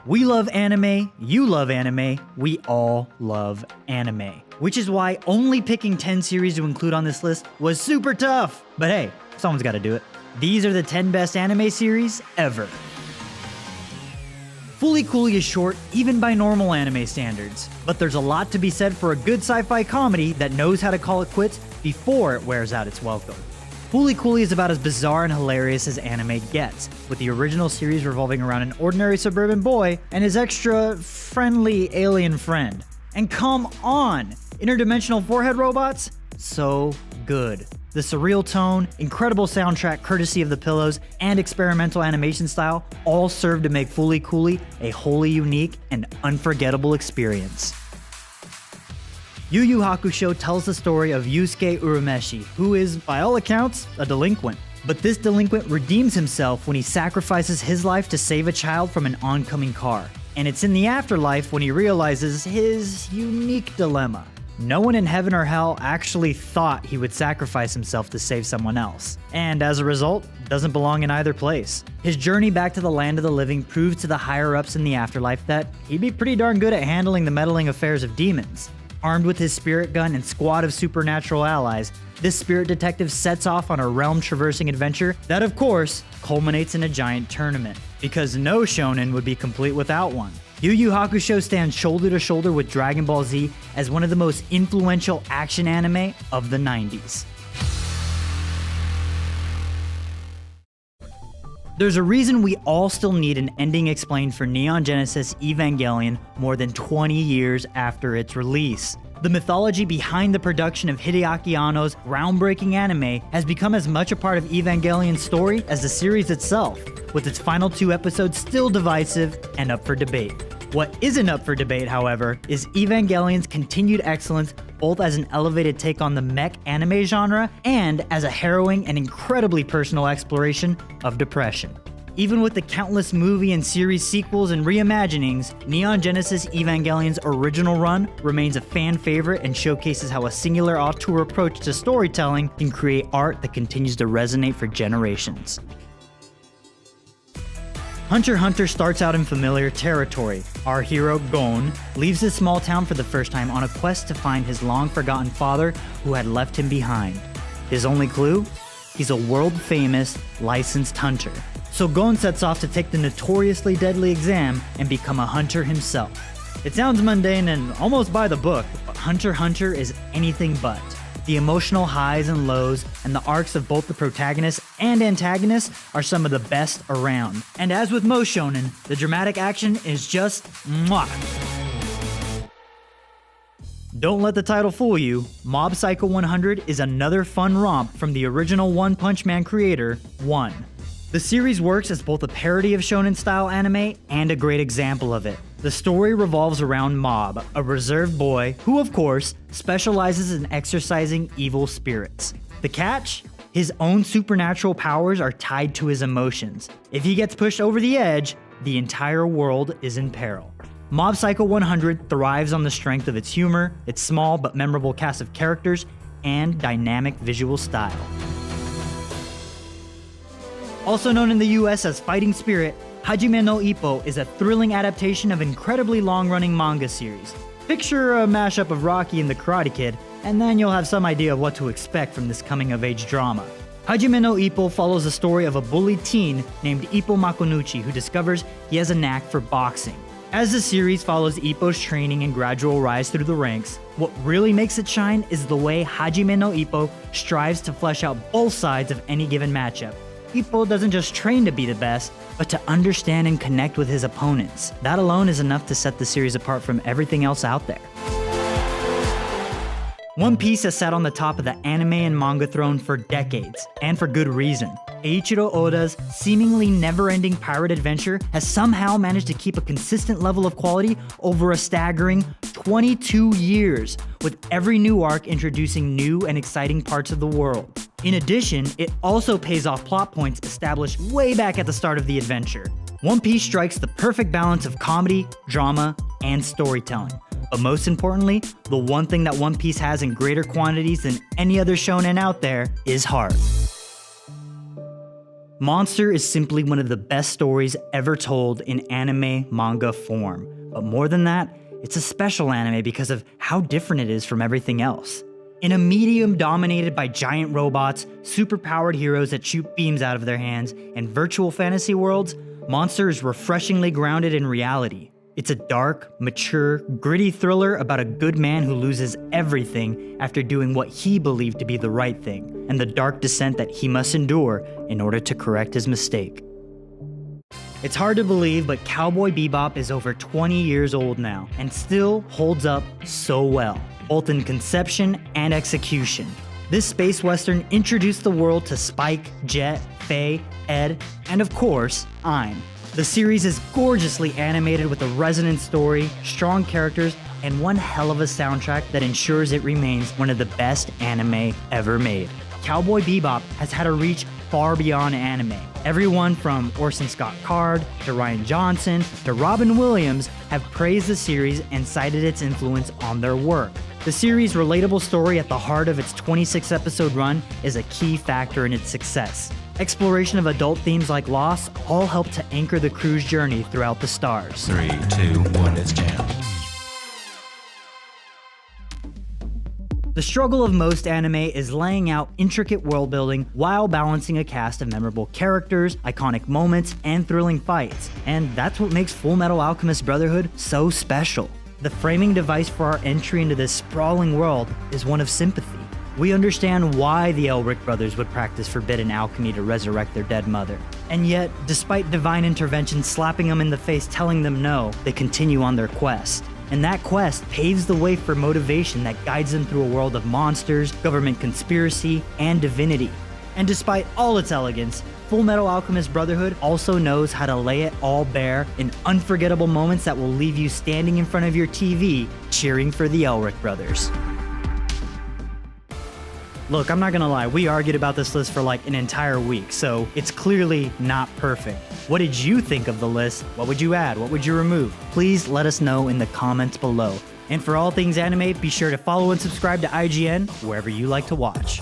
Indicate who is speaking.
Speaker 1: We love anime, you love anime, we all love anime. Which is why only picking 10 series to include on this list was super tough. But hey, someone's gotta do it. These are the 10 best anime series ever. Fooly Cooly is short even by normal anime standards, but there's a lot to be said for a good sci-fi comedy that knows how to call it quits before it wears out its welcome. Fooly Cooly is about as bizarre and hilarious as anime gets, with the original series revolving around an ordinary suburban boy and his extra friendly alien friend. And come on! Interdimensional forehead robots? So good. The surreal tone, incredible soundtrack courtesy of the Pillows, and experimental animation style all serve to make Fooly Cooly a wholly unique and unforgettable experience. Yu Yu Hakusho tells the story of Yusuke Urameshi, who is, by all accounts, a delinquent. But this delinquent redeems himself when he sacrifices his life to save a child from an oncoming car. And it's in the afterlife when he realizes his unique dilemma. No one in heaven or hell actually thought he would sacrifice himself to save someone else, and as a result, doesn't belong in either place. His journey back to the land of the living proves to the higher-ups in the afterlife that he'd be pretty darn good at handling the meddling affairs of demons. Armed with his spirit gun and squad of supernatural allies, this spirit detective sets off on a realm-traversing adventure that, of course, culminates in a giant tournament, because no shonen would be complete without one. Yu Yu Hakusho stands shoulder to shoulder with Dragon Ball Z as one of the most influential action anime of the 90s. There's a reason we all still need an ending explained for Neon Genesis Evangelion more than 20 years after its release. The mythology behind the production of Hideaki Anno's groundbreaking anime has become as much a part of Evangelion's story as the series itself, with its final 2 episodes still divisive and up for debate. What isn't up for debate, however, is Evangelion's continued excellence both as an elevated take on the mech anime genre and as a harrowing and incredibly personal exploration of depression. Even with the countless movie and series sequels and reimaginings, Neon Genesis Evangelion's original run remains a fan favorite and showcases how a singular auteur approach to storytelling can create art that continues to resonate for generations. Hunter x Hunter starts out in familiar territory. Our hero, Gon, leaves his small town for the first time on a quest to find his long-forgotten father who had left him behind. His only clue? He's a world-famous, licensed hunter. So Gon sets off to take the notoriously deadly exam and become a hunter himself. It sounds mundane and almost by the book, but Hunter x Hunter is anything but. The emotional highs and lows and the arcs of both the protagonist and antagonist are some of the best around. And as with most shonen, the dramatic action is just mwah. Don't let the title fool you. Mob Psycho 100 is another fun romp from the original One Punch Man creator, One. The series works as both a parody of shonen-style anime and a great example of it. The story revolves around Mob, a reserved boy who, of course, specializes in exorcising evil spirits. The catch? His own supernatural powers are tied to his emotions. If he gets pushed over the edge, the entire world is in peril. Mob Psycho 100 thrives on the strength of its humor, its small but memorable cast of characters, and dynamic visual style. Also known in the US as Fighting Spirit, Hajime no Ippo is a thrilling adaptation of incredibly long-running manga series. Picture a mashup of Rocky and the Karate Kid, and then you'll have some idea of what to expect from this coming-of-age drama. Hajime no Ippo follows the story of a bullied teen named Ippo Makonuchi who discovers he has a knack for boxing. As the series follows Ippo's training and gradual rise through the ranks, what really makes it shine is the way Hajime no Ippo strives to flesh out both sides of any given matchup. Ippo doesn't just train to be the best, but to understand and connect with his opponents. That alone is enough to set the series apart from everything else out there. One Piece has sat on the top of the anime and manga throne for decades, and for good reason. Eiichiro Oda's seemingly never-ending pirate adventure has somehow managed to keep a consistent level of quality over a staggering 22 years, with every new arc introducing new and exciting parts of the world. In addition, it also pays off plot points established way back at the start of the adventure. One Piece strikes the perfect balance of comedy, drama, and storytelling. But most importantly, the one thing that One Piece has in greater quantities than any other shonen out there is heart. Monster is simply one of the best stories ever told in anime manga form. But more than that, it's a special anime because of how different it is from everything else. In a medium dominated by giant robots, superpowered heroes that shoot beams out of their hands, and virtual fantasy worlds, Monster is refreshingly grounded in reality. It's a dark, mature, gritty thriller about a good man who loses everything after doing what he believed to be the right thing, and the dark descent that he must endure in order to correct his mistake. It's hard to believe, but Cowboy Bebop is over 20 years old now, and still holds up so well, both in conception and execution. This space western introduced the world to Spike, Jet, Faye, Ed, and of course, I'm. The series is gorgeously animated with a resonant story, strong characters, and one hell of a soundtrack that ensures it remains one of the best anime ever made. Cowboy Bebop has had a reach far beyond anime. Everyone from Orson Scott Card to Ryan Johnson to Robin Williams have praised the series and cited its influence on their work. The series' relatable story at the heart of its 26-episode run is a key factor in its success. Exploration of adult themes like loss all help to anchor the crew's journey throughout the stars.
Speaker 2: 3, 2, 1, let's jam.
Speaker 1: The struggle of most anime is laying out intricate world building while balancing a cast of memorable characters, iconic moments, and thrilling fights. And that's what makes Fullmetal Alchemist Brotherhood so special. The framing device for our entry into this sprawling world is one of sympathy. We understand why the Elric brothers would practice forbidden alchemy to resurrect their dead mother. And yet, despite divine intervention slapping them in the face telling them no, they continue on their quest. And that quest paves the way for motivation that guides them through a world of monsters, government conspiracy, and divinity. And despite all its elegance, Fullmetal Alchemist Brotherhood also knows how to lay it all bare in unforgettable moments that will leave you standing in front of your TV cheering for the Elric brothers. Look, I'm not gonna lie, we argued about this list for like an entire week, so it's clearly not perfect. What did you think of the list? What would you add? What would you remove? Please let us know in the comments below. And for all things anime, be sure to follow and subscribe to IGN wherever you like to watch.